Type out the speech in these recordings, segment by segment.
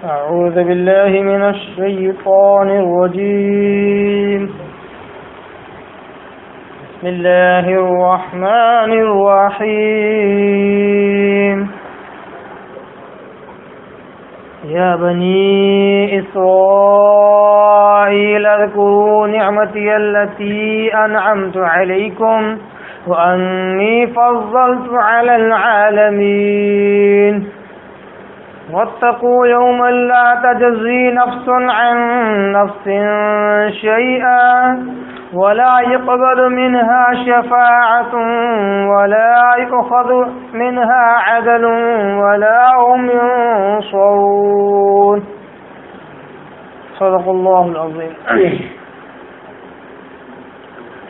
أعوذ بالله من الشيطان الرجيم بسم الله الرحمن الرحيم يا بني إسرائيل اذكروا نعمتي التي أنعمت عليكم وأني فضلت على العالمين واتقوا يوما لا تجزي نفس عن نفس شيئا ولا يقبل منها شفاعة ولا يؤخذ منها عدل ولا هم ينصرون صدق الله العظيم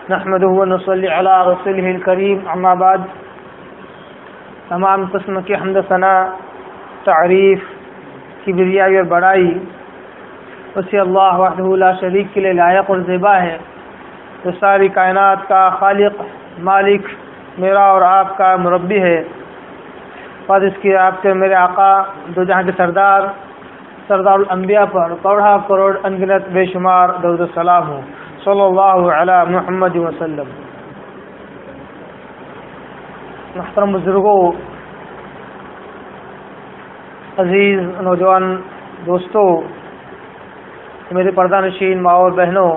نحمده ونصلي على رسوله الكريم اما بعد تمام قسم کی حمد و ثنا تعریف کبریائی اور بڑائی اسی اللہ وحدہ لا شریک کے لیے لائق اور زیبا ہے جو ساری کائنات کا خالق مالک میرا اور آپ کا مربی ہے اور اس کی آپ کے میرے آقا دو جہاں کے سردار الانبیاء پر کروڑا کروڑ انگنت بے شمار درود و سلام ہوں صلی اللہ علی محمد وسلم. محترم بزرگوں، عزیز نوجوان دوستوں، میرے پردہ نشین ماں اور بہنوں،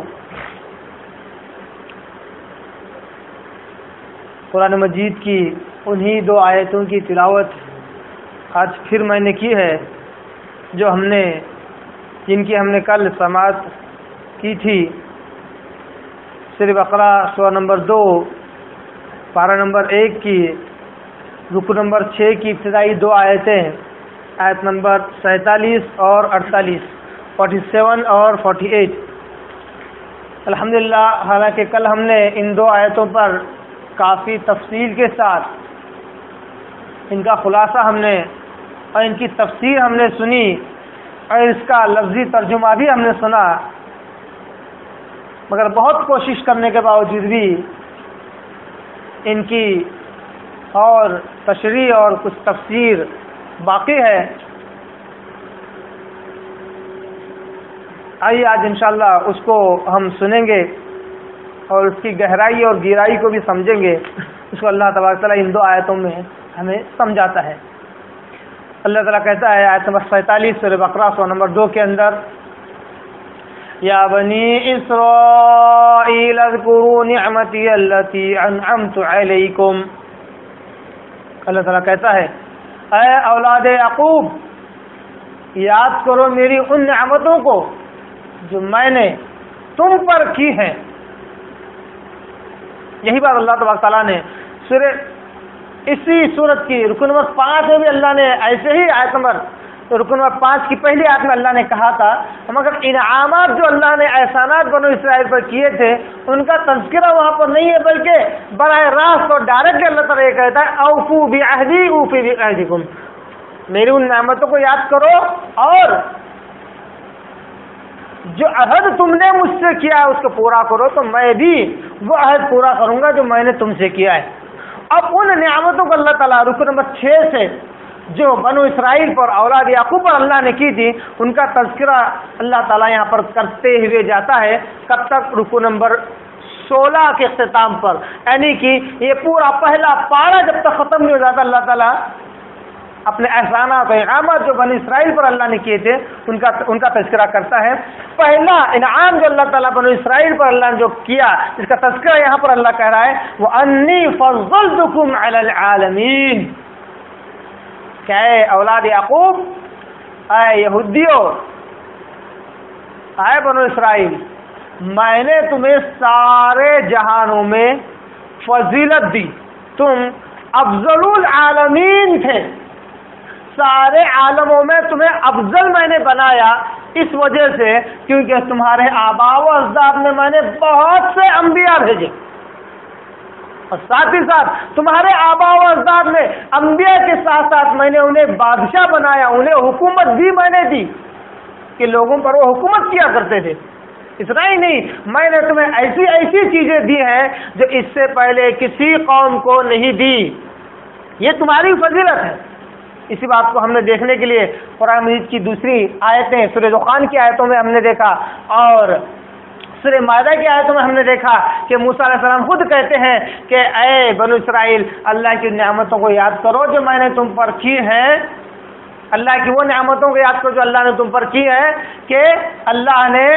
قرآن مجید کی انہی دو آیتوں کی تلاوت آج پھر میں نے کی ہے جو جن کی ہم نے کل سماعت کی تھی. سورہ بقرہ سورہ نمبر 2 پارہ نمبر 1 کی رکو نمبر 6 کی ابتدائی دو آیتیں، آیت نمبر 47 اور 48، 47 اور 48. الحمدللہ، حالانکہ کل ہم نے ان دو آیتوں پر کافی تفصیل کے ساتھ ان کا خلاصہ ہم نے اور ان کی تفسیر ہم نے سنی اور اس کا لفظی ترجمہ بھی ہم نے سنا، مگر بہت کوشش کرنے کے باوجود بھی ان کی اور تشریح اور کچھ تفسیر باقی ہے. آئیے آج انشاءاللہ اس کو ہم سنیں گے اور اس کی گہرائی اور گہرائی کو بھی سمجھیں گے. اس کو اللہ تبارک تعالیٰ ان دو آیتوں میں ہمیں سمجھاتا ہے. اللہ تعالیٰ کہتا ہے آیت نمبر 47 سورہ بقرہ سورہ نمبر 2 کے اندر، یا بنی اسرائیل اذکروا نعمتی التی انعمت علیکم. اللہ تعالیٰ کہتا ہے اے اولاد یعقوب، یاد کرو میری ان نعمتوں کو جو میں نے تم پر کی ہے. یہی بات اللہ تبارک تعالیٰ نے اسی سورت کی رکن نمبر 5 میں بھی اللہ نے ایسے ہی آیت نمبر رکن نمبر 5 کی پہلی آیت میں اللہ نے کہا تھا، مگر انعامات جو اللہ نے احسانات بنو اسرائیل پر کیے تھے ان کا تذکرہ وہاں پر نہیں ہے، بلکہ براہ راست اور ڈائریکٹ اللہ تعالیٰ یہ کہتا ہے اوفو بعہدی اوفی بعہدکم، میری ان نعمتوں کو یاد کرو اور جو عہد تم نے مجھ سے کیا ہے اس کو پورا کرو، تو میں بھی وہ عہد پورا کروں گا جو میں نے تم سے کیا ہے. اب ان نعمتوں کو اللہ تعالیٰ رکن نمبر 6 سے جو بنو اسرائیل پر اولاد یعقوب پر اللہ نے کی تھی ان کا تذکرہ اللہ تعالیٰ یہاں پر کرتے ہوئے جاتا ہے. کب تک؟ رکو نمبر 16 کے اختتام پر، یعنی کہ یہ پورا پہلا پارہ جب تک ختم نہیں ہو جاتا اللہ تعالیٰ اپنے احسانات و انعامات جو بنی اسرائیل پر اللہ نے کیے تھے ان کا تذکرہ کرتا ہے. پہلا انعام جو اللہ تعالیٰ بنی اسرائیل پر اللہ نے جو کیا اس کا تذکرہ یہاں پر اللہ کہہ رہا ہے وَأَنِّي فَضَّلْتُكُمْ عَلَى الْعَالَمِينَ. کہ اے اولاد یعقوب، اے یہودیو، اے بنو اسرائیل، میں نے تمہیں سارے جہانوں میں فضیلت دی، تم افضل العالمین تھے، سارے عالموں میں تمہیں افضل میں نے بنایا اس وجہ سے کیونکہ تمہارے آباء و اجداد میں میں نے بہت سے انبیاء بھیجے، اور ساتھ ہی ساتھ تمہارے آباء و اجداد میں انبیاء کے ساتھ ساتھ میں نے انہیں بادشاہ بنایا، انہیں حکومت بھی میں نے دی کہ لوگوں پر وہ حکومت کیا کرتے تھے. اتنا ہی نہیں، میں نے تمہیں ایسی ایسی چیزیں دی ہیں جو اس سے پہلے کسی قوم کو نہیں دی. یہ تمہاری فضیلت ہے۔ اسی بات کو ہم نے دیکھنے کے لیے قرآن مجید کی دوسری آیتیں سورہ دخان کی آیتوں میں ہم نے دیکھا اور سورہ مائدہ کی آیتوں میں ہم نے دیکھا کہ موسیٰ علیہ السلام خود کہتے ہیں کہ اے بنو اسرائیل، اللہ کی نعمتوں کو یاد کرو جو میں نے تم پر کی ہیں، اللہ کی وہ نعمتوں کو یاد کرو جو اللہ نے تم پر کی ہے، کہ اللہ نے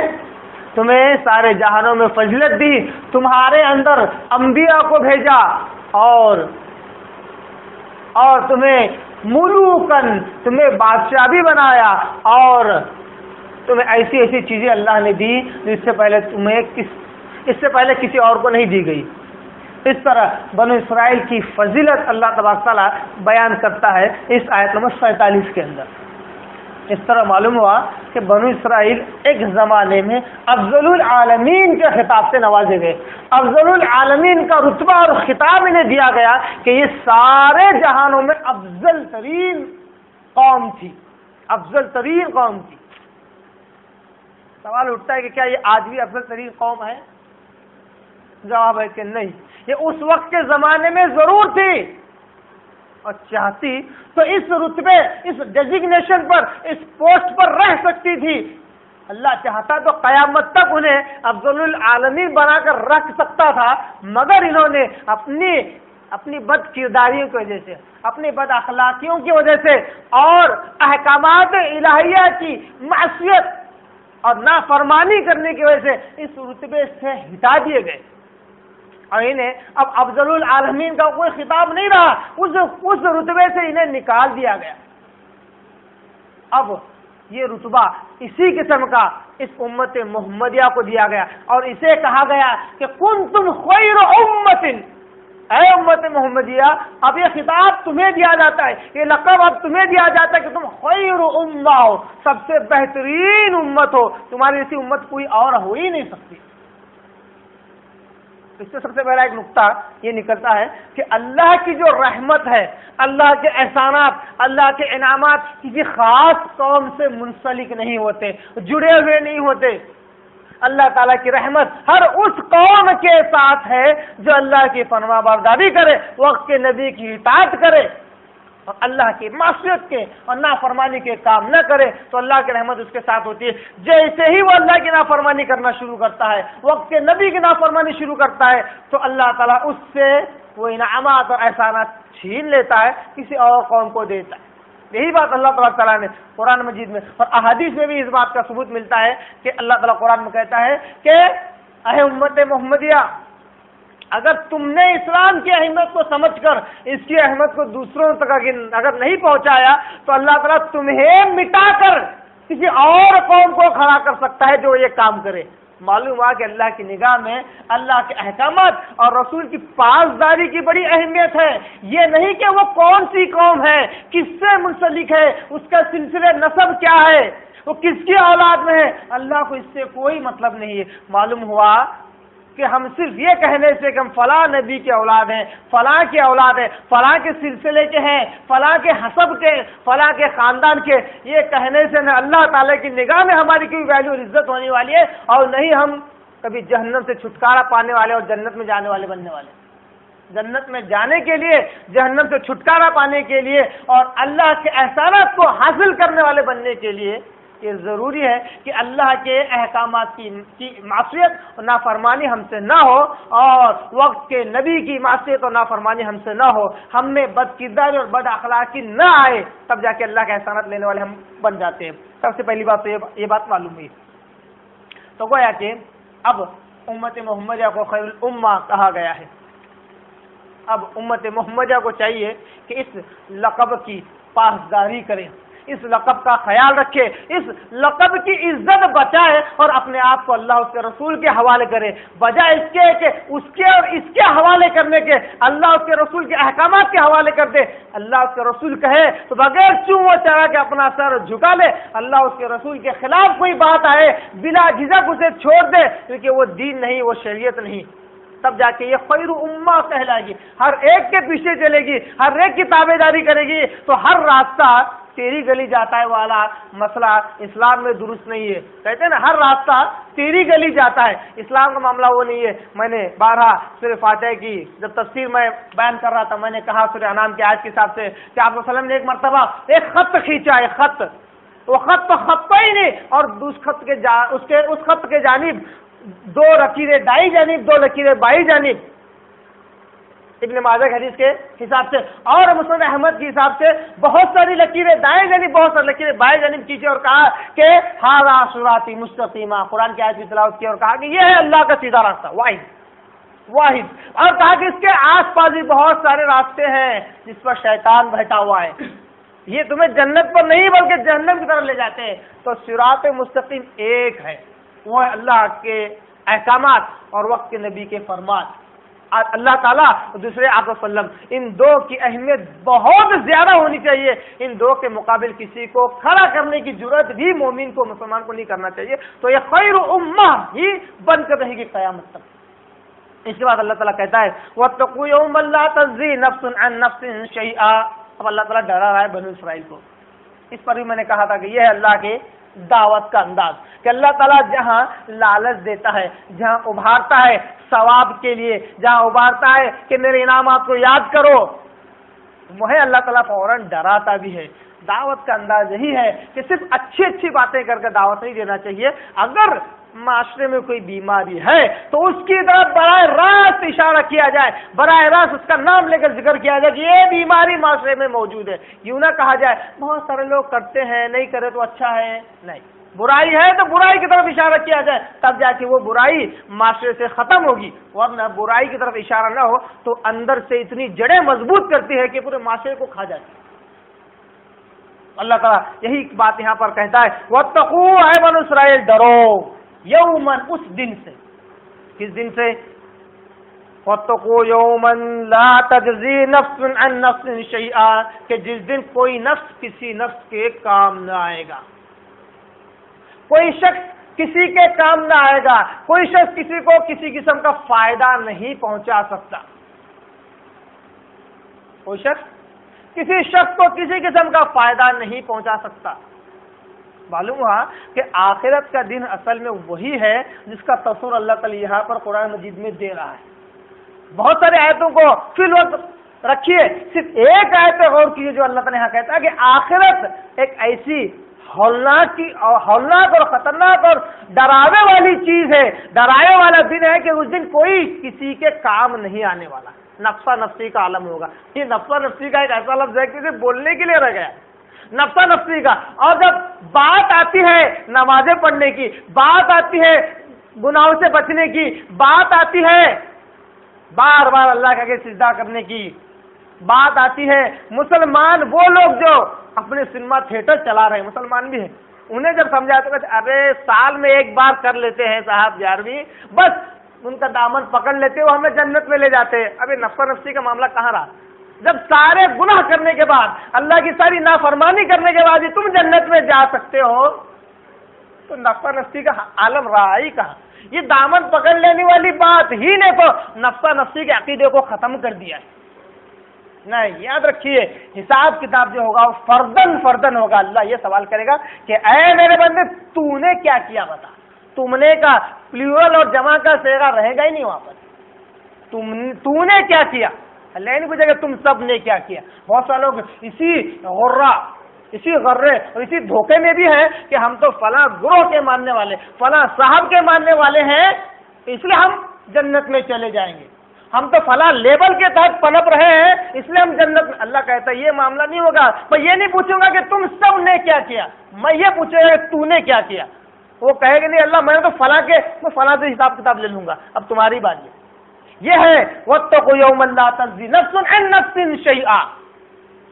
تمہیں سارے جہانوں میں فضیلت دی، تمہارے اندر انبیاء کو بھیجا اور تمہیں ملوکن، تمہیں بادشاہ بھی بنایا، اور تمہیں ایسی ایسی چیزیں اللہ نے دی جو اس سے پہلے کسی اور کو نہیں دی گئی۔ اس طرح بنو اسرائیل کی فضیلت اللہ تبارک تعالیٰ بیان کرتا ہے اس آیت نمبر 47 کے اندر۔ اس طرح معلوم ہوا کہ بنو اسرائیل ایک زمانے میں افضل العالمین کے خطاب سے نوازے گئے، افضل العالمین کا رتبہ اور خطاب انہیں دیا گیا کہ یہ سارے جہانوں میں افضل ترین قوم تھی، افضل ترین قوم تھی۔ سوال اٹھتا ہے کہ کیا یہ آج بھی افضل ترین قوم ہے؟ جواب ہے کہ نہیں، یہ اس وقت کے زمانے میں ضرور تھی، اور چاہتی تو اس رتبے، اس ڈیزگنیشن پر، اس پوسٹ پر رہ سکتی تھی۔ اللہ چاہتا تو قیامت تک انہیں افضل العالمین بنا کر رکھ سکتا تھا، مگر انہوں نے اپنی بد کرداریوں کی وجہ سے، اپنی بد اخلاقیوں کی وجہ سے اور احکامات الہیہ کی معصیت اور نافرمانی کرنے کی وجہ سے اس رتبے سے ہٹا دیے گئے، اور انہیں اب افضل العالمین کا کوئی خطاب نہیں رہا، اس رتبے سے انہیں نکال دیا گیا۔ اب یہ رتبہ اسی قسم کا اس امت محمدیہ کو دیا گیا، اور اسے کہا گیا کہ کنتم خیر امت، اے امت محمدیہ، اب یہ خطاب تمہیں دیا جاتا ہے، یہ لقب اب تمہیں دیا جاتا ہے کہ تم خیر امہ ہو، سب سے بہترین امت ہو، تمہاری ایسی امت کوئی اور ہو ہی نہیں سکتی۔ اس سے سب سے پہلا ایک نقطہ یہ نکلتا ہے کہ اللہ کی جو رحمت ہے، اللہ کے احسانات، اللہ کے انعامات کسی خاص قوم سے منسلک نہیں ہوتے، جڑے ہوئے نہیں ہوتے۔ اللہ تعالیٰ کی رحمت ہر اس قوم کے ساتھ ہے جو اللہ کی فرما برداری کرے، وقت کے نبی کی اطاعت کرے اور اللہ کی معصیت کے اور نافرمانی کے کام نہ کرے، تو اللہ کی رحمت اس کے ساتھ ہوتی ہے۔ جیسے ہی وہ اللہ کی نافرمانی کرنا شروع کرتا ہے، وقت کے نبی کی نافرمانی شروع کرتا ہے، تو اللہ تعالیٰ اس سے وہ انعامات اور احسانات چھین لیتا ہے، کسی اور قوم کو دیتا ہے۔ یہی بات اللہ تبارک تعالیٰ نے قرآن مجید میں اور احادیث میں بھی اس بات کا ثبوت ملتا ہے کہ اللہ تعالیٰ قرآن میں کہتا ہے کہ اے امت محمدیہ، اگر تم نے اسلام کی اہمیت کو سمجھ کر اس کی اہمیت کو دوسروں تک اگر نہیں پہنچایا، تو اللہ تعالیٰ تمہیں مٹا کر کسی اور قوم کو کھڑا کر سکتا ہے جو یہ کام کرے۔ معلوم ہوا کہ اللہ کی نگاہ میں اللہ کے احکامات اور رسول کی پاسداری کی بڑی اہمیت ہے۔ یہ نہیں کہ وہ کون سی قوم ہے، کس سے منسلک ہے، اس کا سلسلہ نسب کیا ہے، وہ کس کی اولاد میں ہے، اللہ کو اس سے کوئی مطلب نہیں ہے۔ معلوم ہوا کہ ہم صرف یہ کہنے سے کہ ہم فلاں نبی کے اولاد ہیں، فلاں کے اولاد ہیں، فلاں کے سلسلے کے ہیں، فلاں کے حسب کے، فلاں کے خاندان کے، یہ کہنے سے نہ اللہ تعالیٰ کی نگاہ میں ہماری کوئی ویلیو اور عزت ہونے والی ہے، اور نہیں ہم کبھی جہنم سے چھٹکارا پانے والے اور جنت میں جانے والے بننے والے۔ جنت میں جانے کے لیے، جہنم سے چھٹکارا پانے کے لیے اور اللہ کے احسانات کو حاصل کرنے والے بننے کے لیے یہ ضروری ہے کہ اللہ کے احکامات کی معصیت اور نافرمانی ہم سے نہ ہو، اور وقت کے نبی کی معصیت اور نافرمانی ہم سے نہ ہو، ہم میں بد کرداری اور بد اخلاقی نہ آئے، تب جا کے اللہ کے احسانات لینے والے ہم بن جاتے ہیں۔ سب سے پہلی بات تو یہ بات معلوم ہوئی۔ تو گویا کہ اب امت محمدیہ کو خیر الامہ کہا گیا ہے۔ اب امت محمدیہ کو چاہیے کہ اس لقب کی پاسداری کریں، اس لقب کا خیال رکھے، اس لقب کی عزت بچائے اور اپنے آپ کو اللہ اس کے رسول کے حوالے کرے، بجائے اس کے کہ اس کے اور اس کے حوالے کرنے کے اللہ اس کے رسول کے احکامات کے حوالے کر دے۔ اللہ اس کے رسول کہے تو بغیر چوں و چرا کے اپنا سر جھکا لے، اللہ اس کے رسول کے خلاف کوئی بات آئے بلا جھجک اسے چھوڑ دے، کیونکہ وہ دین نہیں، وہ شریعت نہیں، تب جا کے یہ خیر امہ کہلائے گی۔ ہر ایک کے پیچھے چلے گی، ہر ایک کی تابعداری کرے گی، تو ہر راستہ تیری گلی جاتا ہے والا مسئلہ اسلام میں درست نہیں ہے. کہتے ہیں نا ہر راستہ تیری گلی جاتا ہے، اسلام کا معاملہ وہ نہیں ہے. میں نے بارہا سورہ فاتحہ کی جب تفسیر میں بیان کر رہا تھا، میں نے کہا سورہ انعام کی آیت کے حساب سے کہ آپ صلی اللہ علیہ وسلم نے ایک مرتبہ ایک خط کھینچا ہے، خط، وہ خط تو خط ہی نہیں، اور اس خط کے جانب 2 لکیریں دائیں جانب 2 لکیریں بائیں جانب، ابن ماجہ حدیث کے حساب سے اور مسند احمد کے حساب سے بہت ساری لکیریں دائیں جانب بہت ساری لکیریں بائیں جانب کیجیے، اور کہا کہ ھذا صراطی مستقیما، قرآن کی آیت کی تلاوت کی اور کہا کہ یہ ہے اللہ کا سیدھا راستہ واحد، اور کہا کہ اس کے آس پاس بھی بہت سارے راستے ہیں جس پر شیطان بیٹھا ہوا ہے، یہ تمہیں جنت پر نہیں بلکہ جہنم کی طرف لے جاتے ہیں. تو صراط مستقیم ایک ہے، وہ ہے اللہ کے احکامات اور وقت کے نبی کے فرمان. اللہ تعالیٰ دوسرے آپ وسلم، ان 2 کی اہمیت بہت زیادہ ہونی چاہیے. ان 2 کے مقابل کسی کو کھڑا کرنے کی ضرورت بھی مومن کو، مسلمان کو نہیں کرنا چاہیے. تو یہ خیر امہ ہی بن کر رہے گی قیامت تک. اس کے بعد اللہ تعالیٰ کہتا ہے وَاتَّقُوا يَوْمًا لَا تَجْزِي نَفْسٌ عَن نَفْسٍ شَيْئًا. اب اللہ تعالیٰ ڈرا رہا ہے بنو اسرائیل کو. اس پر بھی میں نے کہا تھا کہ یہ ہے اللہ کے دعوت کا انداز کہ اللہ تعالیٰ جہاں لالچ دیتا ہے، جہاں ابھارتا ہے ثواب کے لیے، جہاں ابھارتا ہے کہ میرے انعامات کو یاد کرو، وہیں اللہ تعالیٰ فوراً ڈراتا بھی ہے. دعوت کا انداز یہی ہے کہ صرف اچھی باتیں کر کے دعوت نہیں دینا چاہیے. اگر معاشرے میں کوئی بیماری ہے تو اس کی طرف براہ راست اشارہ کیا جائے، براہ راست اس کا نام لے کر ذکر کیا جائے کہ یہ بیماری معاشرے میں موجود ہے. یوں نہ کہا جائے بہت سارے لوگ کرتے ہیں، نہیں کرے تو اچھا ہے. نہیں، برائی ہے تو برائی کی طرف اشارہ کیا جائے، تب جا کے وہ برائی معاشرے سے ختم ہوگی. ورنہ برائی کی طرف اشارہ نہ ہو تو اندر سے اتنی جڑیں مضبوط کرتی ہے کہ پورے معاشرے کو کھا جاتی ہے. اللہ تعالیٰ یہی بات یہاں پر کہتا ہے وَاتَّقُوا اے بنو اسرائیل ڈرو یومن، اس دن سے. کس دن سے؟ وَاتَّقُوا یومن لا تجزی نفس عن نفس شیئا، کہ جس دن کوئی نفس کسی نفس کے کام نہ آئے گا، کوئی شخص کسی کے کام نہ آئے گا، کوئی شخص کسی کو کسی قسم کا فائدہ نہیں پہنچا سکتا. کوئی شخص کسی شخص کو کسی قسم کا فائدہ نہیں پہنچا سکتا. معلوم ہوا کہ آخرت کا دن اصل میں وہی ہے جس کا تصور اللہ تعالی یہاں پر قرآن مجید میں دے رہا ہے. بہت سارے آیتوں کو فی الوقت رکھیے، صرف ایک آیت پہ غور کیجیے جو اللہ تعالی یہاں کہتا ہے کہ آخرت ایک ایسی ہولناک اور خطرناک اور ڈراوے والی چیز ہے، ڈراوے والا دن ہے کہ اس دن کوئی کسی کے کام نہیں آنے والا. نفسا نفسی کا عالم ہوگا. یہ نفسا نفسی کا ایک ایسا لفظ ہے کہ اسے بولنے کے لیے رہ گیا، نفسا نفسی کا. اور جب بات آتی ہے نمازیں پڑھنے کی، بات آتی ہے گناہوں سے بچنے کی، بات آتی ہے بار بار اللہ کا سجدہ کرنے کی، بات آتی ہے مسلمان وہ لوگ جو اپنے سنیما تھیٹر چلا رہے ہیں، مسلمان بھی ہیں، انہیں جب سمجھا تو ارے سال میں ایک بار کر لیتے ہیں صاحب 11ویں، بس ان کا دامن پکڑ لیتے وہ ہمیں جنت میں لے جاتے ہیں. ابھی نفسا نفسی کا معاملہ کہاں رہا؟ جب سارے گناہ کرنے کے بعد، اللہ کی ساری نافرمانی کرنے کے بعد ہی تم جنت میں جا سکتے ہو تو نفسا نفسی کا عالم رہا ہی کہاں؟ یہ دامن پکڑ لینے والی بات ہی نے تو نفسا نفسی کے عقیدے کو ختم کر دیا ہے. نہیں، یاد رکھیے حساب کتاب جو ہوگا وہ فردن ہوگا. اللہ یہ سوال کرے گا کہ اے میرے بندے تو نے کیا کیا بتا. تم نے کا پلیورل اور جمع کا صیغہ رہے گا ہی نہیں وہاں پر. تو نے کیا کیا، اللہ نہیں پوچھے گا تم سب نے کیا کیا. بہت سارے لوگ اسی غرے اور اسی دھوکے میں بھی ہیں کہ ہم تو فلاں گروہ کے ماننے والے، فلاں صاحب کے ماننے والے ہیں، اس لیے ہم جنت میں چلے جائیں گے، ہم تو فلاں لیبل کے تحت پنپ رہے ہیں اس لیے ہم جنت میں. اللہ کہتا ہے یہ معاملہ نہیں ہوگا. میں یہ نہیں پوچھوں گا کہ تم سب نے کیا کیا، میں یہ پوچھوں گا کہ تو نے کیا کیا. وہ کہے گا نہیں اللہ میں تو میں فلاں سے حساب کتاب لے لوں گا، اب تمہاری بات یہ ہے وَاتَّقُوا يَوْمًا لَا تَجْزِي نَفْسٌ عَن نَفْسٍ شَيْئًا،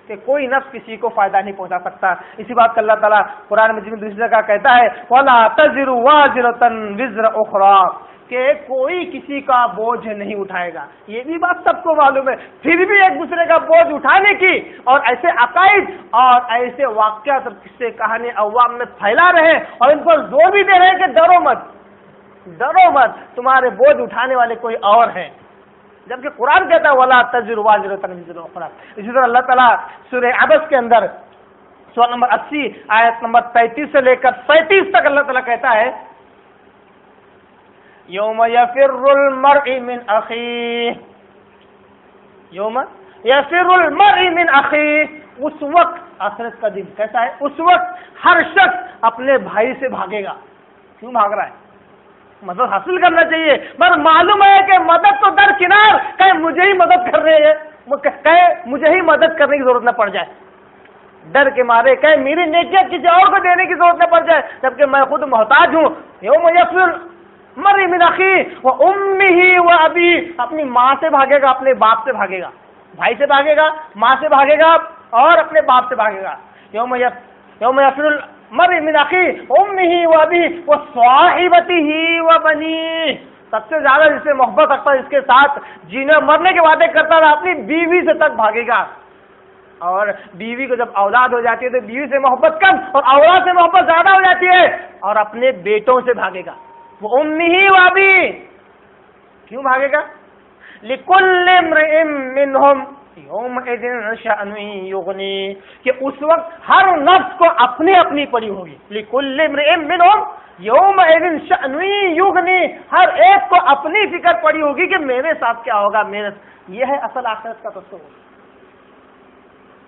کہ کوئی نفس کسی کو فائدہ نہیں پہنچا سکتا. اسی بات کا اللہ تعالیٰ قرآن مجید میں دوسری جگہ کہتا ہے وَلَا تَزِرُ وَازِرَةٌ وِزْرَ أُخْرَىٰ، کہ کوئی کسی کا بوجھ نہیں اٹھائے گا. یہ بھی بات سب کو معلوم ہے، پھر بھی ایک دوسرے کا بوجھ اٹھانے کی اور ایسے عقائد اور ایسے واقعات اور قصے کہانی عوام میں پھیلا رہے ہیں اور ان پر زور بھی دے رہے ہیں کہ ڈرو مت، تمہارے بوجھ اٹھانے والے کوئی اور ہیں. جبکہ قرآن کہتا ہے وَلَا تَزِرُ وَازِرَةٌ وِزْرَ أُخْرَىٰ. اسی طرح اللہ تعالیٰ سورہ عبس کے اندر سورہ نمبر 80 آیت نمبر 33 سے لے کر 37 تک اللہ تعالیٰ کہتا ہے یوم یفر المرء من اخیہ، یوم یفر المرء من اخیہ، اس وقت آخرت کا دن کیسا ہے؟ اس وقت ہر شخص اپنے بھائی سے بھاگے گا۔ کیوں بھاگ رہا ہے؟ مدد حاصل کرنا چاہیے، مگر معلوم ہے کہ مدد تو درکنار، کہیں مجھے ہی مدد کر رہے ہیں، کہیں مجھے ہی مدد کرنے کی ضرورت نہ پڑ جائے، ڈر کے مارے کہیں میری نیکیاں کسی اور کو دینے کی ضرورت نہ پڑ جائے، جبکہ میں خود محتاج ہوں۔ یوم یفر المرء من اخیہ وامہ وابیہ، اپنی ماں سے بھاگے گا، اپنے باپ سے بھاگے گا، بھائی سے بھاگے گا، ماں سے بھاگے گا اور اپنے باپ سے بھاگے گا۔ یوم یفر المرء من اخیہ وامہ وابیہ وصاحبتہ وبنیہ، سب سے زیادہ جس سے محبت رکھتا ہے، اس کے ساتھ جینے مرنے کے وعدے کرتا ہے، اپنی بیوی سے تک بھاگے گا۔ اور بیوی کو جب اولاد ہو جاتی ہے تو بیوی سے محبت کم اور اولاد سے محبت زیادہ ہو جاتی ہے، اور اپنے بیٹوں سے بھاگے گا۔ وہ امہ وابیہ، کیوں بھاگے گا؟ لکل امرئ منہم یومئذ شأن یغنی، کہ اس وقت ہر نفس کو اپنی اپنی پڑی ہوگی۔ لکل امرئ منہم یومئذ شأن یغنی، ہر ایک کو اپنی فکر پڑی ہوگی کہ میرے ساتھ کیا ہوگا، یہ ہے اصل آخرت کا تصور۔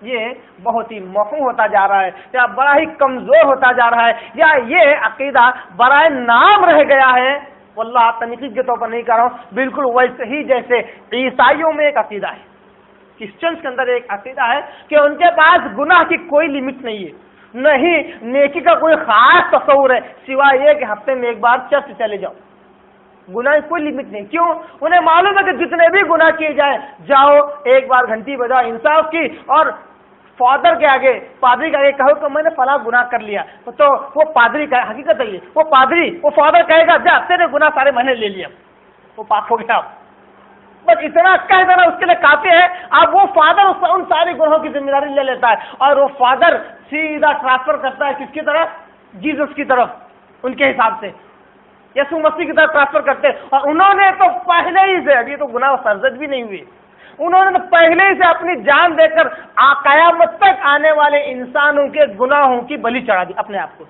یہ بہت ہی محو ہوتا جا رہا ہے، یا بڑا ہی کمزور ہوتا جا رہا ہے، یا یہ عقیدہ برائے نام رہ گیا ہے۔ واللہ تنقید کے طور پر نہیں کر رہا ہوں، بالکل ویسے ہی جیسے عیسائیوں میں ایک عقیدہ ہے، کرسچنس کے اندر ایک عقیدہ ہے کہ ان کے پاس گناہ کی کوئی لمٹ نہیں ہے، نہیں نیکی کا کوئی خاص تصور ہے سوائے یہ کہ ہفتے میں ایک بار چرچ چلے جاؤ۔ گناہ کی کوئی لمٹ نہیں، کیوں؟ انہیں معلوم ہے کہ جتنے بھی گناہ کیے جائیں، جاؤ ایک بار گھنٹی بجاؤ انصاف کی، اور فادر کے آگے، پادری کے آگے کہو کہ میں نے فلاں گناہ کر لیا، تو وہ پادری کا حقیقت ہے، یہ وہ پادری وہ فادر کہے گا جا تیرے گناہ سارے میں نے لے لیا، وہ پاک ہو گیا۔ بس اتنا کہہ دینا اس کے لیے کافی ہے۔ اب وہ فادر ان سارے گناہوں کی ذمہ داری لے لیتا ہے، اور وہ فادر سیدھا ٹرانسفر کرتا ہے کس کی طرف؟ جیسس کی طرف، ان کے حساب سے یسوع مسیح کی طرف ٹرانسفر کرتے، اور انہوں نے تو پہلے ہی سے، ابھی تو گناہ سرزد بھی نہیں ہوئے، انہوں نے پہلے سے اپنی جان دے کر قیامت تک آنے والے انسانوں کے گناہوں کی بلی چڑھا دی اپنے آپ کو۔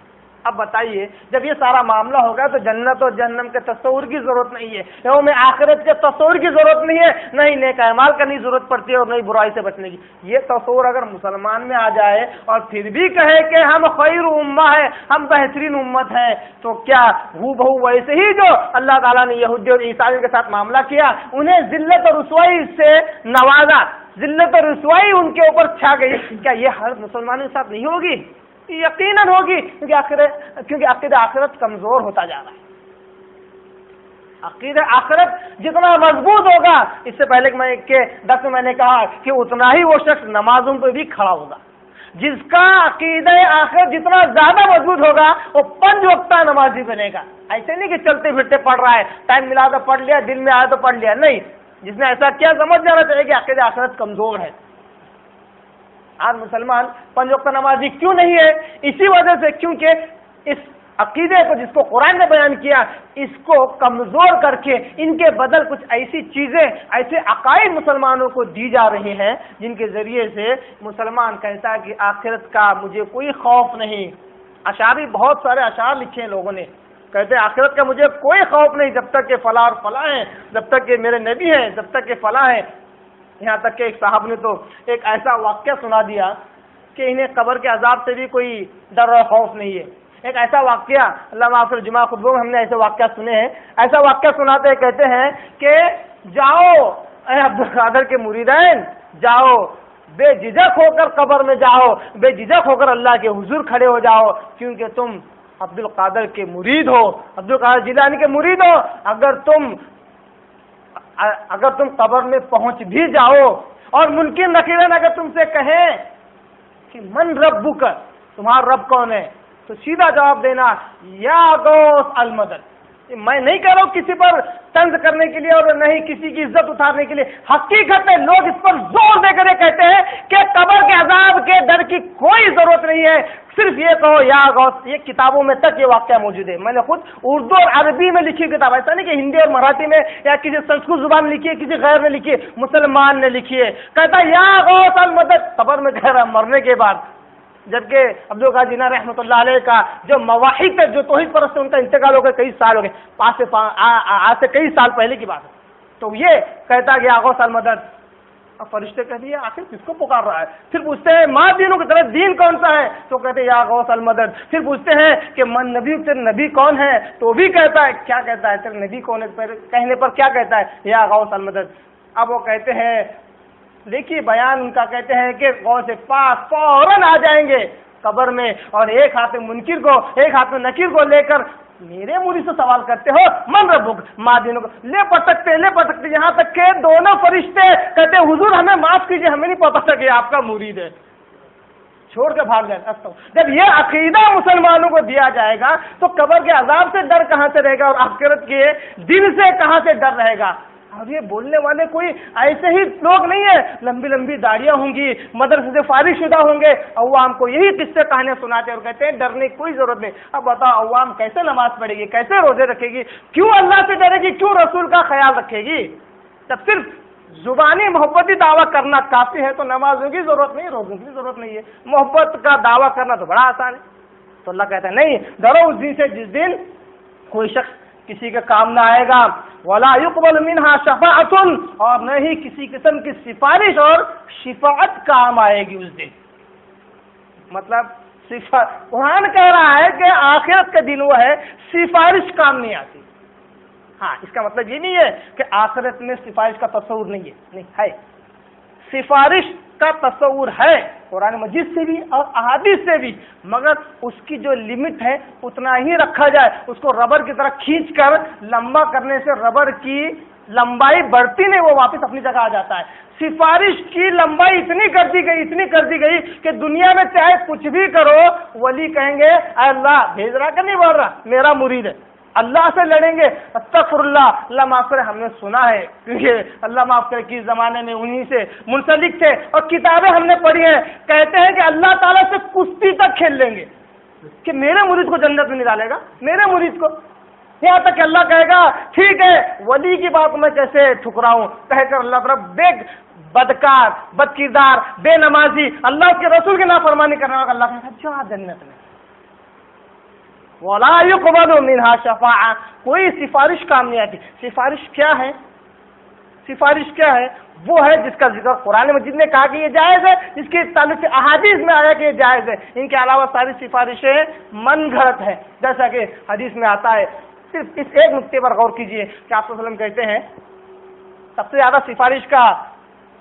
اب بتائیے جب یہ سارا معاملہ ہوگا تو جنت اور جہنم کے تصور کی ضرورت نہیں ہے، یوم آخرت کے تصور کی ضرورت نہیں ہے، نہیں نیک اعمال کرنے کی ضرورت پڑتی ہے اور نہیں برائی سے بچنے کی۔ یہ تصور اگر مسلمان میں آ جائے اور پھر بھی کہے کہ ہم خیر امہ ہے، ہم بہترین امت ہیں، تو کیا ہو بہو ویسے ہی جو اللہ تعالیٰ نے یہودی اور عیسائیوں کے ساتھ معاملہ کیا، انہیں ذلت اور رسوائی سے نوازا، ذلت اور رسوائی ان کے اوپر چھا گئی، کیا یہ ہر مسلمان کے ساتھ نہیں ہوگی؟ یقیناً ہوگی، کیونکہ عقیدہ آخرت کمزور ہوتا جا رہا ہے۔ عقیدہ آخرت جتنا مضبوط ہوگا، اس سے پہلے کہ درس میں نے کہا کہ اتنا ہی وہ شخص نمازوں پہ بھی کھڑا ہوگا۔ جس کا عقیدہ آخرت جتنا زیادہ مضبوط ہوگا وہ 5 وقتہ نمازی بنے گا۔ ایسے نہیں کہ چلتے پھرتے پڑھ رہا ہے، ٹائم ملا تو پڑھ لیا، دل میں آیا تو پڑھ لیا، نہیں، جس نے ایسا کیا سمجھ جانا چاہیے کہ عقیدہ آخرت کمزور ہے۔ آج مسلمان 5 وقت نمازی کیوں نہیں ہے؟ اسی وجہ سے کیونکہ اس عقیدے کو جس کو قرآن نے بیان کیا، اس کو کمزور کر کے ان کے بدل کچھ ایسی چیزیں، ایسے عقائد مسلمانوں کو دی جا رہی ہیں جن کے ذریعے سے مسلمان کہتا ہے کہ آخرت کا مجھے کوئی خوف نہیں۔ اشعاری بہت سارے اشعار لکھے ہیں لوگوں نے، کہتے ہیں آخرت کا مجھے کوئی خوف نہیں جب تک کہ فلاں اور فلاں ہیں، جب تک کہ میرے نبی ہیں، جب تک کہ فلاں ہیں۔ یہاں تک کہ ایک صاحب نے تو ایک ایسا واقعہ سنا دیا کہ انہیں قبر کے عذاب سے بھی کوئی ڈر اور خوف نہیں ہے۔ ایک ایسا واقعہ، اللہ معاف کرے، جمعہ خطبوں میں ہم نے ایسے واقعہ سنے ہیں، ایسا واقعہ سناتے کہتے ہیں کہ جاؤ اے عبدالقادر کے مریدین، جاؤ بے جھجک ہو کر قبر میں جاؤ، بے جھجک ہو کر اللہ کے حضور کھڑے ہو جاؤ، کیونکہ تم عبدالقادر کے مرید ہو، عبدالقادر جیلانی کے مرید ہو۔ اگر تم قبر میں پہنچ بھی جاؤ اور ممکن نکیرن اگر تم سے کہیں کہ من ربک، تمہارا رب کون ہے، تو سیدھا جواب دینا یا غوث المدد۔ میں نہیں کہہ رہا ہوں کسی پر طنز کرنے کے لیے اور نہیں کسی کی عزت اتارنے کے لیے، حقیقت ہے لوگ اس پر زور دے کر کہتے ہیں کہ قبر کے عذاب کے ڈر کی کوئی ضرورت نہیں ہے، صرف یہ کہو یا غوث۔ یہ کتابوں میں تک یہ واقعہ موجود ہے، میں نے خود اردو اور عربی میں لکھی کتاب، ایسا نہیں کہ ہندی اور مراٹھی میں یا کسی سنسکرت زبان میں لکھی ہے، کسی غیر نے لکھی ہے، مسلمان نے لکھی ہے، کہتا یا غوث المدد، قبر میں کہہ رہا مرنے کے بعد جبکہ عبد القادر جیلانی رحمۃ اللہ علیہ کا جو مواحد ہے، جو توحید پرست ان کا انتقال ہو گیا، کئی سال ہو گئے، آج سے کئی سال پہلے کی بات ہے. تو یہ کہتا کہ یا غوث المدد. اب فرشتے کہتے ہیں آخر کس کو پکار رہا ہے؟ پھر پوچھتے ہیں ماں دینوں کی طرف دین کون سا ہے؟ تو کہتے ہیں یا غوث المدد. پھر پوچھتے ہیں کہ من نبی، تیرے نبی کون ہے؟ تو بھی کہتا ہے، کیا کہتا ہے؟ تیرے نبی کون ہے کہنے پر کیا کہتا ہے؟ یا غوث المدد. اب وہ کہتے ہیں، دیکھیے بیان ان کا، کہتے ہیں کہ غوث پاک فوراً آ جائیں گے قبر میں، اور ایک ہاتھ میں منکر کو، ایک ہاتھ میں نکیر کو لے کر میرے مرید سے سوال کرتے ہو من ربک ماں دینوں کو، لے پٹکتے یہاں تک کہ دونوں فرشتے کہتے ہیں حضور ہمیں معاف کیجیے، ہمیں نہیں پتا تھا کہ آپ کا مرید ہے، چھوڑ کے بھاگ جائے. جب یہ عقیدہ مسلمانوں کو دیا جائے گا تو قبر کے عذاب سے ڈر کہاں سے رہے گا اور آخرت کے دن سے کہاں سے ڈر رہے گا؟ اور یہ بولنے والے کوئی ایسے ہی لوگ نہیں ہیں، لمبی لمبی داڑیاں ہوں گی، مدرسے سے فارغ شدہ ہوں گے، عوام کو یہی قصے کہانیاں سناتے اور کہتے ہیں ڈرنے کی کوئی ضرورت نہیں. اب بتاؤ عوام کیسے نماز پڑھے گی، کیسے روزے رکھے گی، کیوں اللہ سے ڈرے گی، کیوں رسول کا خیال رکھے گی؟ جب صرف زبانی محبتی دعویٰ کرنا کافی ہے تو نمازوں کی ضرورت نہیں، روزوں کی ضرورت نہیں ہے. محبت کا دعویٰ کرنا تو بڑا آسان ہے. تو اللہ کہتا ہے نہیں، ڈرو اس دن سے جس دن کوئی شخص کسی کا کام نہ آئے گا، ولا يقبل منها شفاعۃ، اور نہ ہی کسی قسم کی سفارش اور شفاعت کام آئے گی اس دن. مطلب قرآن کہہ رہا ہے کہ آخرت کا دن وہ ہے سفارش کام نہیں آتی. ہاں، اس کا مطلب یہ نہیں ہے کہ آخرت میں سفارش کا تصور نہیں ہے، نہیں ہے، سفارش کا تصور ہے قرآن مجید سے بھی اور احادیث سے بھی، مگر اس کی جو لمٹ ہے اتنا ہی رکھا جائے. اس کو ربر کی طرح کھینچ کر لمبا کرنے سے ربر کی لمبائی بڑھتی نہیں، وہ واپس اپنی جگہ آ جاتا ہے. سفارش کی لمبائی اتنی کر دی گئی کہ دنیا میں چاہے کچھ بھی کرو، ولی کہیں گے اے اللہ بھیج رہا کہ نہیں بول رہا، میرا مرید ہے. اللہ سے لڑیں گے، استغفر اللہ معاف کرے، ہم نے سنا ہے کیونکہ اللہ معاف کرے کس زمانے میں انہی سے منسلک تھے اور کتابیں ہم نے پڑھی ہیں، کہتے ہیں کہ اللہ تعالیٰ سے کشتی تک کھیل لیں گے کہ میرے مرید کو جنت میں نہیں ڈالے گا، میرے مرید کو. یہاں تک کہ اللہ کہے گا ٹھیک ہے ولی کی بات میں کیسے ٹھکراؤں، کہہ کر اللہ طرف بدکار، بد کردار، بے نمازی، اللہ کے رسول کی نافرمانی کرنے والا، اللہ کہے گا جا جنت میں. وَلَا يُقْبَلُ مِنْهَا شَفَاعَةٌ، کوئی سفارش کام نہیں آتی. سفارش کیا ہے؟ سفارش کیا ہے؟ وہ ہے جس کا ذکر قرآن مجید نے کہا کہ یہ جائز ہے، جس کے تعلق سے احادیث میں آیا کہ یہ جائز ہے. ان کے علاوہ ساری سفارشیں من گھڑت ہے، جیسا کہ حدیث میں آتا ہے. صرف اس ایک نقطے پر غور کیجئے کہ آپ صلی اللہ علیہ وسلم کہتے ہیں سب سے زیادہ سفارش کا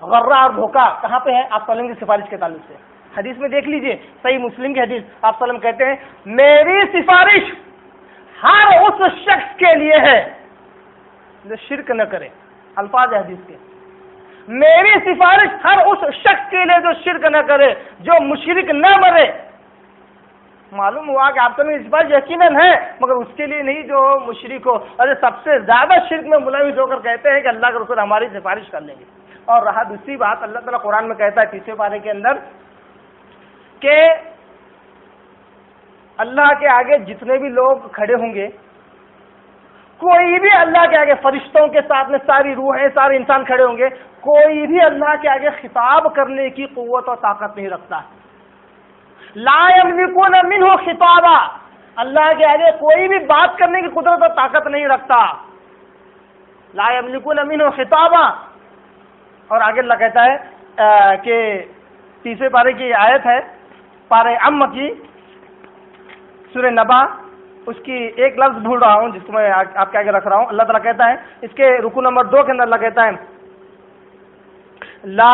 غرہ اور دھوکہ کہاں پہ ہے؟ آپ صلی اللہ علیہ وسلم کی سفارش کے تعلق سے. حدیث میں دیکھ لیجئے، صحیح مسلم کی حدیث، آپ صلی اللہ علیہ وسلم کہتے ہیں میری سفارش ہر اس شخص کے لیے ہے جو شرک نہ کرے. الفاظ حدیث کے، میری سفارش ہر اس شخص کے لیے جو شرک نہ کرے، جو مشرک نہ مرے. معلوم ہوا کہ آپ صلی اللہ علیہ وسلم کی سفارش یقیناً ہے، مگر اس کے لیے نہیں جو مشرک ہو. اور سب سے زیادہ شرک میں ملوث ہو کر کہتے ہیں کہ اللہ کے رسول ہماری سفارش کر لیں گے. اور رہا دوسری بات، اللہ تعالیٰ قرآن میں کہتا ہے 30ویں پارے کے اندر کہ اللہ کے آگے جتنے بھی لوگ کھڑے ہوں گے، کوئی بھی اللہ کے آگے، فرشتوں کے ساتھ میں ساری روحیں، سارے انسان کھڑے ہوں گے، کوئی بھی اللہ کے آگے خطاب کرنے کی قوت اور طاقت نہیں رکھتا. لا یملکون منہ خطابا، اللہ کے آگے کوئی بھی بات کرنے کی قدرت اور طاقت نہیں رکھتا. لا یملکون منہ خطابا. اور آگے اللہ کہتا ہے کہ 30ویں پارے کی آیت ہے، پارے ام کی، سورہ نبا، اس کی ایک لفظ بھول رہا ہوں جس کو میں آپ کے آگے رکھ رہا ہوں. اللہ تعالیٰ کہتا ہے اس کے رکوع نمبر 2 کے اندر اللہ کہتا ہے لا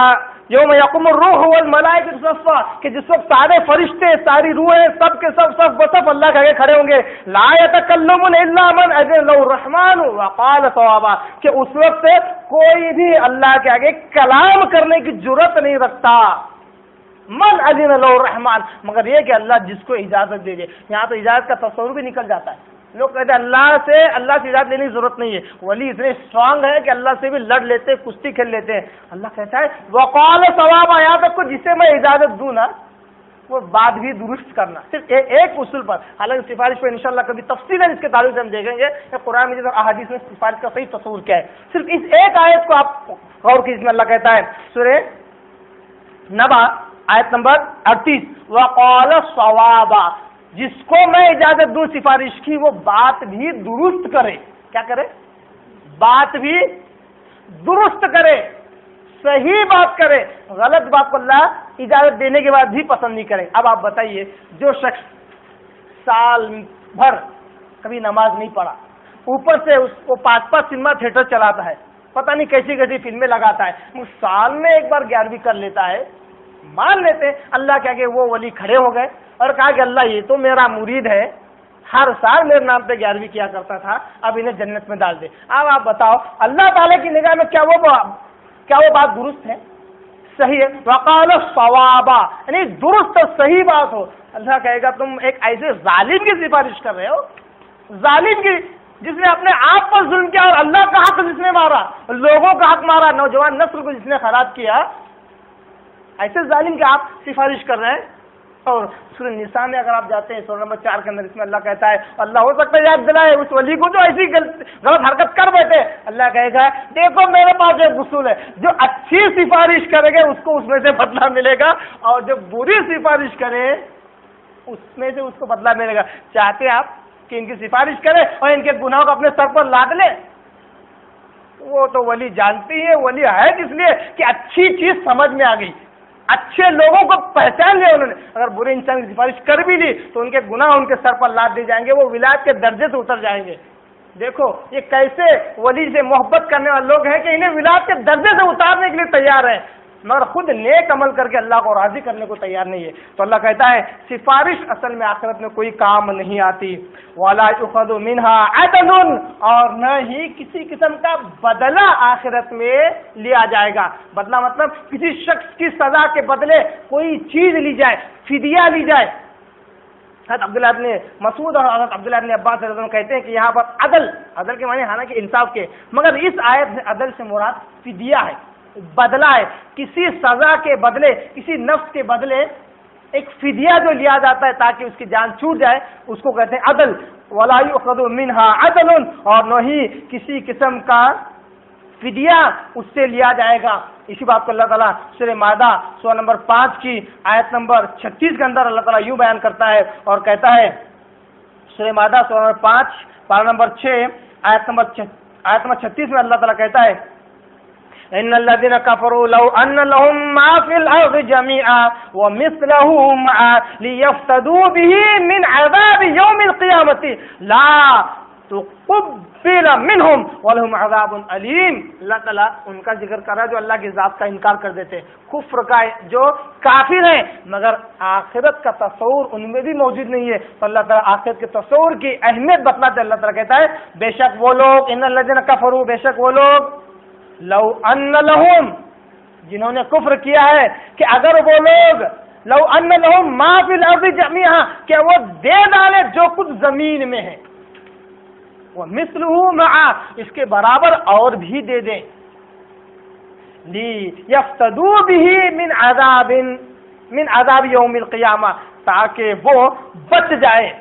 یوم یقوم الروح والملائکۃ صفا، کہ جس وقت سارے فرشتے، ساری روحیں، سب کے سب صف بصف اللہ کے آگے کھڑے ہوں گے. لا یتکلمون الا من اذن له الرحمن وقال صوابا، کہ اس وقت کوئی بھی اللہ کے آگے کلام کرنے کی جرأت نہیں رکھتا. من اذن له الرحمن، مگر یہ کہ اللہ جس کو اجازت دے دے. یہاں تو اجازت کا تصور بھی نکل جاتا ہے. لوگ کہتے ہیں اللہ سے اجازت لینے کی ضرورت نہیں ہے. ولی اتنے اسٹرانگ ہے کہ اللہ سے بھی لڑ لیتے ہیں، کشتی کھیل لیتے ہیں. اللہ کہتا ہے وقال ثوابا، یہاں تک کو جسے میں اجازت دوں نا وہ بات بھی درست کرنا، صرف ایک اصول پر. حالانکہ سفارش پہ انشاءاللہ کبھی تفصیل ہے، اس کے تعلق سے ہم دیکھیں گے کہ قرآن مجید اور احادیث میں سفارش کا صحیح تصور کیا ہے. صرف اس ایک آیت کو آپ غور کیجیے. اللہ کہتا ہے سورہ نبا آیت نمبر 38، وقال صوابا، جس کو میں اجازت دوں سفارش کی وہ بات بھی درست کرے. کیا کرے؟ بات بھی درست کرے، صحیح بات کرے، غلط بات کو اللہ اجازت دینے کے بعد بھی پسند نہیں کرے. اب آپ بتائیے، جو شخص سال بھر کبھی نماز نہیں پڑھا، اوپر سے اس کو 5 سنیما تھیٹر چلاتا ہے، پتہ نہیں کیسی کیسی فلمیں لگاتا ہے، سال میں ایک بار 11ویں کر لیتا ہے، مان لیتے اللہ کیا کہ وہ ولی کھڑے ہو گئے اور کہا کہ اللہ یہ تو میرا مرید ہے، ہر سال میرے نام پہ 11ویں کیا کرتا تھا، اب انہیں جنت میں ڈال دے. اب آپ بتاؤ اللہ تعالیٰ کی نگاہ میں کیا وہ بات درست ہے، صحیح ہے؟ وقال صوابا، یعنی درست اور صحیح بات ہو. اللہ کہے گا تم ایک ایسے ظالم کی سفارش کر رہے ہو، ظالم کی، جس نے اپنے آپ پر ظلم کیا اور اللہ کا حق جس نے مارا، لوگوں کا حق مارا، نوجوان نسل کو جس نے خراب کیا، ایسے ظالم کی آپ سفارش کر رہے ہیں. اور سورہ نساء میں اگر آپ جاتے ہیں سورہ نمبر 4 کے اندر، اس میں اللہ کہتا ہے اللہ ہو سکتا ہے یاد دلائے اس ولی کو جو ایسی غلط حرکت کر بیٹھے. اللہ کہے گا دیکھو میرے پاس ایک اصول ہے، جو اچھی سفارش کرے گا اس کو اس میں سے بدلہ ملے گا، اور جو بری سفارش کرے اس میں سے اس کو بدلہ ملے گا. چاہتے آپ کہ ان کی سفارش کرے اور ان کے گناہوں کو اپنے سر پر لاد لے؟ وہ تو ولی جانتی ہے ولی ہے کس لیے کہ اچھی چیز سمجھ میں آ گئی، اچھے لوگوں کو پہچان لیا انہوں نے. اگر برے انسان کی سفارش کر بھی لی تو ان کے گناہ ان کے سر پر لاد دی جائیں گے، وہ ولایت کے درجے سے اتر جائیں گے. دیکھو یہ کیسے ولی سے محبت کرنے والے لوگ ہیں کہ انہیں ولایت کے درجے سے اتارنے کے لیے تیار ہیں، مگر خود نیک عمل کر کے اللہ کو راضی کرنے کو تیار نہیں ہے. تو اللہ کہتا ہے سفارش اصل میں آخرت میں کوئی کام نہیں آتی. وَلَا يُؤْخَذُ مِنْهَا عَدْلٌ، اور نہ ہی کسی قسم کا بدلہ آخرت میں لیا جائے گا. بدلہ مطلب کسی شخص کی سزا کے بدلے کوئی چیز لی جائے، فدیہ لی جائے. حضرت عبداللہ ابن مسعود اور حضرت عبداللہ ابن عباس رضی اللہ عنہ کہتے ہیں کہ یہاں پر عدل کے معنی حالانکہ انصاف کے، مگر اس آیت سے عدل سے مراد فدیہ ہے، بدلہ ہے. کسی سزا کے بدلے، کسی نفس کے بدلے ایک فدیہ جو لیا جاتا ہے تاکہ اس کی جان چھوٹ جائے، اس کو کہتے ہیں عدل. وَلَا يُؤْخَذُ مِنْهَا عَدْلٌ، اور نہ ہی کسی قسم کا فدیہ اس سے لیا جائے گا. اسی بات کو اللہ تعالیٰ سورہ مائدہ سورہ نمبر 5 کی آیت نمبر 36 کے اندر اللہ تعالیٰ یوں بیان کرتا ہے اور کہتا ہے، سورہ مائدہ سورہ نمبر 5 پارہ نمبر 6 آیت نمبر 36 میں اللہ تعالیٰ کہتا ہے ان الذين كفروا لو ان لهم ما في الارض جميعا ومثله معه ليفتدوا به من عذاب يوم القيامه لا تقبل منهم ولهم عذاب الیم. اللہ تعالیٰ ان کا ذکر کر رہا ہے جو اللہ کی ذات کا انکار کر دیتے، کفر کا، جو کافر ہیں مگر آخرت کا تصور ان میں بھی موجود نہیں ہے. تو اللہ تعالیٰ آخرت کے تصور کی اہمیت بتلاتے اللہ تعالیٰ کہتا ہے بے شک وہ لوگ، ان الذين كفروا، بے شک وہ لوگ، لو ان لہم، جنہوں نے کفر کیا ہے، کہ اگر وہ لوگ لو ان لہم ما فی الارض جميعا، کہ وہ دے ڈالے جو کچھ زمین میں ہے، وہ مثلہ معا، اس کے برابر اور بھی دے دیں، لی یفتدوا به من عذاب یوم القیامہ، تاکہ وہ بچ جائے،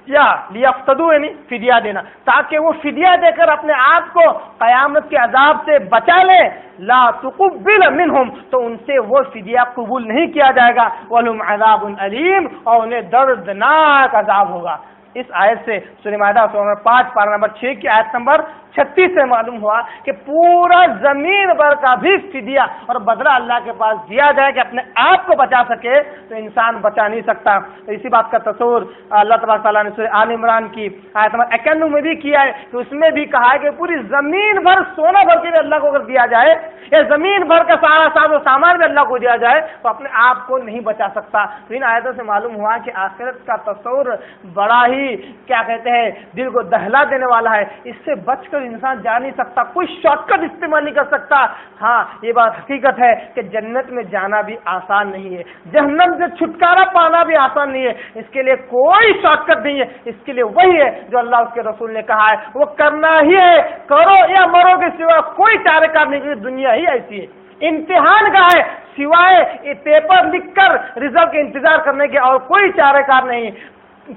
یا لیفتدوا یعنی فدیہ دینا، تاکہ وہ فدیہ دے کر اپنے آپ کو قیامت کے عذاب سے بچا لے. لا تقبل منہم، تو ان سے وہ فدیہ قبول نہیں کیا جائے گا. ولہم عذاب علیم، اور انہیں دردناک عذاب ہوگا. اس آیت سے سورہ مائدہ سورہ نمبر 5 پارہ نمبر 6 کی آیت نمبر 36 سے معلوم ہوا کہ پورا زمین بھر کا بھی فدیہ اور بدلہ اللہ کے پاس دیا جائے کہ اپنے آپ کو بچا سکے تو انسان بچا نہیں سکتا. تو اسی بات کا تصور اللہ تبارک تعالیٰ نے سورہ آل عمران کی آیت نمبر 91 میں بھی کیا ہے کہ اس میں بھی کہا ہے کہ پوری زمین بھر سونا بھر کے بھی اللہ کو اگر دیا جائے یا زمین بھر کا سارا ساز و سامان بھی اللہ کو دیا جائے تو اپنے آپ کو نہیں بچا سکتا. تو ان آیتوں سے معلوم ہوا کہ آخرت کا تصور بڑا ہی کیا کہتے ہیں دل کو دہلا دینے والا ہے. اس سے بچ کر انسان جا نہیں سکتا، کوئی شارٹ کٹ استعمال نہیں کر سکتا. ہاں یہ بات حقیقت ہے کہ جنت میں جانا بھی آسان نہیں ہے، جہنم سے چھٹکارا پانا بھی آسان نہیں ہے. اس کے لیے کوئی شارٹ کٹ نہیں ہے، اس کے لیے وہی ہے جو اللہ اس کے رسول نے کہا ہے، وہ کرنا ہی ہے، کرو یا مرو کے سوا کوئی چارہ کار نہیں. کیونکہ دنیا ہی ایسی ہے، امتحان کا ہے، سوائے پیپر لکھ کر رزلٹ کے انتظار کرنے کے اور کوئی چارہ کار نہیں.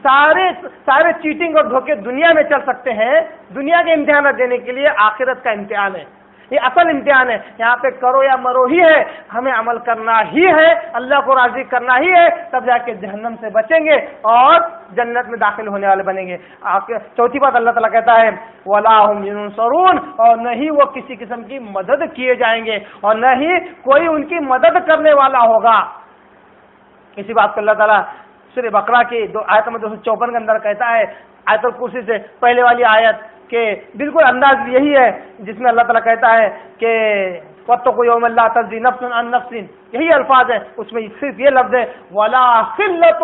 سارے چیٹنگ اور دھوکے دنیا میں چل سکتے ہیں، دنیا کے امتحانات دینے کے لیے آخرت کا امتحان ہے. یہ اصل امتحان ہے. یہاں پہ کرو یا مرو ہی ہے, ہمیں عمل کرنا ہی ہے, اللہ کو راضی کرنا ہی ہے, تب جا کے جہنم سے بچیں گے اور جنت میں داخل ہونے والے بنیں گے. چوتھی بات اللہ تعالیٰ کہتا ہے وَلَا هُمْ يُنصَرُونَ, اور نہ ہی وہ کسی قسم کی مدد کیے جائیں گے اور نہ ہی کوئی ان کی مدد کرنے والا ہوگا. اسی بات کو اللہ تعالیٰ سورہ بقرہ کی آیت نمبر 254 کے اندر کہتا ہے, آیت الکرسی سے پہلے والی آیت کہ بالکل انداز یہی ہے جس میں اللہ تعالیٰ کہتا ہے کہ وَاتَّقُوا يَوْمًا لَا تَجْزِي نَفْسٌ عَن نَفْسٍ, یہی الفاظ ہے, اس میں صرف یہ لفظ ہے وَلَا خِلَّةٌ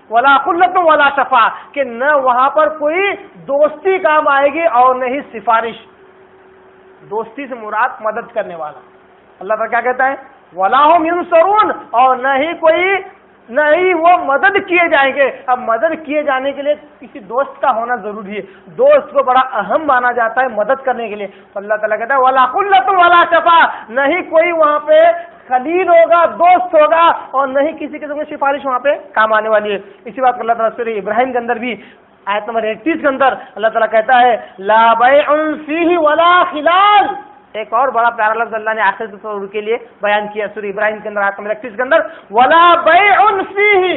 وَلَا خُلَّةٌ وَلَا شَفَاعَةٌ, کہ نہ وہاں پر کوئی دوستی کام آئے گی اور نہ ہی سفارش. دوستی سے مراد مدد کرنے والا. اللہ تعالیٰ کیا کہتا ہے وَلَا هُمْ يُنصَرُونَ, اور نہ ہی وہ مدد کیے جائیں گے. اب مدد کیے جانے کے لیے کسی دوست کا ہونا ضروری ہے. دوست کو بڑا اہم مانا جاتا ہے مدد کرنے کے لیے. تو اللہ تعالیٰ کہتا ہے وَلَا خُلَّةٌ وَلَا شَفَاعَةٌ, نہ ہی کوئی وہاں پہ خلیل ہوگا, دوست ہوگا, اور نہ ہی کسی قسم کی سفارش وہاں پہ کام آنے والی ہے. اسی بات کو اللہ تعالیٰ سورہ ابراہیم کے اندر بھی آیت نمبر 31 کے اندر اللہ تعالیٰ کہتا ہے لا بیع فیہ ولا خلال. ایک اور بڑا پیارا لفظ اللہ نے آخرت تصور کے لیے بیان کیا سورہ ابراہیم کے اندر آیت نمبر 31 کے اندر ولا بیع فیہ,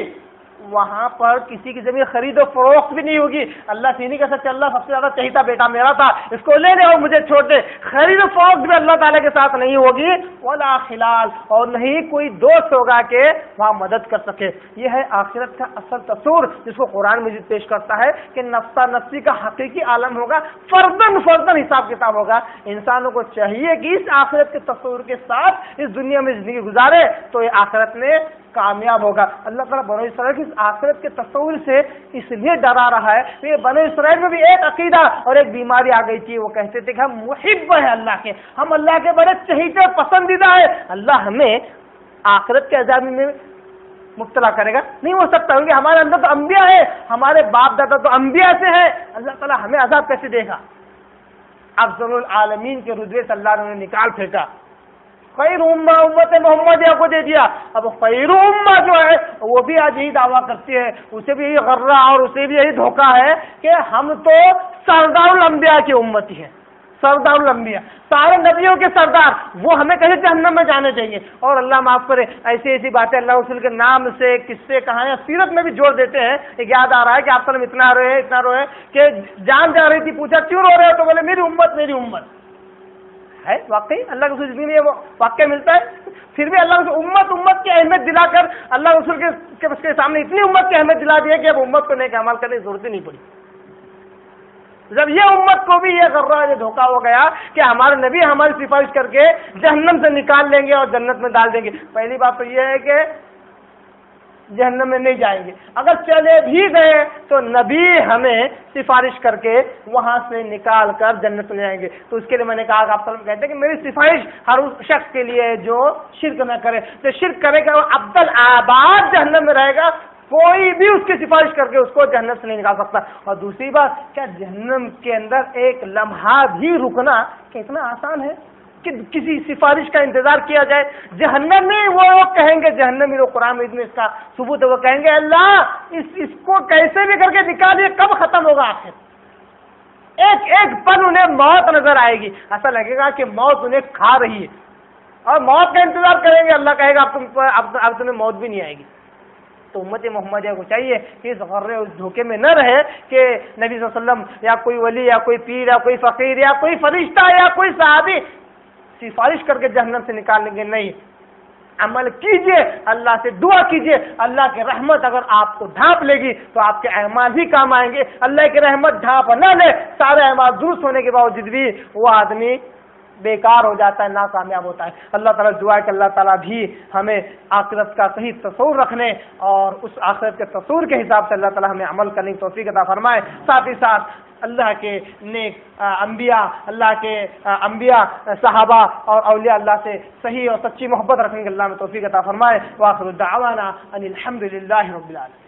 وہاں پر کسی کی زمین خرید و فروخت بھی نہیں ہوگی. اللہ سے نہیں کہہ سکتے اللہ سب سے زیادہ چہیتا بیٹا میرا تھا, اس کو لے لے اور مجھے چھوڑ دے. خرید و فروخت بھی اللہ تعالیٰ کے ساتھ نہیں ہوگی. ولا خلال, اور نہیں کوئی دوست ہوگا کہ وہاں مدد کر سکے. یہ ہے آخرت کا اصل تصور جس کو قرآن مجید پیش کرتا ہے کہ نفسا نفسی کا حقیقی عالم ہوگا, فردن فردن حساب کتاب ہوگا. انسانوں کو چاہیے کہ اس آخرت کے تصور کے ساتھ اس دنیا میں زندگی گزارے تو یہ آخرت میں کامیاب ہوگا. اللہ تعالیٰ بنو اسرائیل کی اس آخرت کے تصور سے اس لیے ڈرا رہا ہے کہ بنو اسرائیل میں بھی ایک عقیدہ اور ایک بیماری آ گئی تھی. وہ کہتے تھے کہ ہم محب ہیں اللہ کے, ہم اللہ کے بڑے چہیتے پسندیدہ ہیں, اللہ ہمیں آخرت کے عذاب میں مبتلا کرے گا نہیں ہو سکتا, کیونکہ ہمارے اندر تو انبیاء ہے, ہمارے باپ دادا تو انبیاء سے ہے. اللہ تعالیٰ ہمیں عذاب کیسے دے گا؟ افضل العالمین کے رتبے سے اللہ نے انہیں نکال پھینکا. خیر امہ امت محمدیہ کو دے دیا. اب خیر امہ جو ہے وہ بھی آج یہی دعویٰ کرتی ہے, اسے بھی یہی غرہ اور اسے بھی یہی دھوکہ ہے کہ ہم تو سردار الانبیاء کی امتی ہیں. سردار الانبیاء, سارے نبیوں کے سردار, وہ ہمیں کہیں جہنم میں جانے چاہیے. اور اللہ معاف کرے ایسی ایسی باتیں اللہ رسول کے نام سے قصے کہانیاں سیرت میں بھی جوڑ دیتے ہیں. ایک یاد آ رہا ہے کہ آپ صلی اتنا روئے کہ جان جا رہی تھی, پوچھا کیوں رو رہے ہو, تو بولے میری امت ہے. واقعی اللہ رسول زندگی میں واقعہ ملتا ہے. پھر بھی اللہ رسول امت کی اہمیت دلا کر اللہ رسول کے سامنے اتنی امت کی اہمیت دلا دی ہے کہ اب امت کو نیک عمل کرنے کی ضرورت ہی نہیں پڑی. جب یہ امت کو بھی یہ غرہ یہ دھوکہ ہو گیا کہ ہمارے نبی ہماری سفارش کر کے جہنم سے نکال لیں گے اور جنت میں ڈال دیں گے. پہلی بات تو یہ ہے کہ جہنم میں نہیں جائیں گے. اگر چلے بھی گئے تو نبی ہمیں سفارش کر کے وہاں سے نکال کر جنت میں جائیں گے. تو اس کے لیے میں نے کہا کہ آپ کہتے ہیں کہ میری سفارش ہر اس شخص کے لیے جو شرک نہ کرے. تو شرک کرے گا وہ ابدل آباد جہنم میں رہے گا, کوئی بھی اس کی سفارش کر کے اس کو جہنم سے نہیں نکال سکتا. اور دوسری بات, کیا جہنم کے اندر ایک لمحہ بھی رکنا کتنا آسان ہے کہ کسی سفارش کا انتظار کیا جائے؟ جہنم میں وہ کہیں گے, جہنم میں قرآن میں اس کا ثبوت ہے, وہ کہیں گے اللہ اس کو کیسے بھی کر کے نکالیے, کب ختم ہوگا آخر. ایک پل انہیں موت نظر آئے گی, ایسا لگے گا کہ موت انہیں کھا رہی ہے اور موت کا انتظار کریں گے. اللہ کہے گا اب تمہیں موت بھی نہیں آئے گی. تو امت محمدیہ کو چاہیے کہ اس غرے اس دھوکے میں نہ رہے کہ نبی صلی اللہ علیہ وسلم یا کوئی ولی یا کوئی پیر یا کوئی فقیر یا کوئی فرشتہ یا کوئی صحابی سفارش کر کے جہنم سے نکال لیں گے. نہیں, عمل کیجئے, اللہ سے دعا کیجئے. اللہ کی رحمت اگر آپ کو ڈھانپ لے گی تو آپ کے اعمال ہی کام آئیں گے. اللہ کی رحمت ڈھانپ نہ لے, سارے اعمال درست ہونے کے باوجود بھی وہ آدمی بیکار ہو جاتا ہے, ناکامیاب ہوتا ہے. اللہ تعالیٰ دعا ہے کہ اللہ تعالیٰ بھی ہمیں آخرت کا صحیح تصور رکھنے اور اس آخرت کے تصور کے حساب سے اللہ تعالیٰ ہمیں عمل کرنے کی توفیق عطا فرمائے. ساتھ ہی ساتھ اللہ کے نیک انبیاء, اللہ کے انبیاء صحابہ اور اولیاء اللہ سے صحیح اور سچی محبت رکھنے کی اللہ میں توفیق عطا فرمائے. وآخر دعوانا ان الحمد للہ رب العالمین.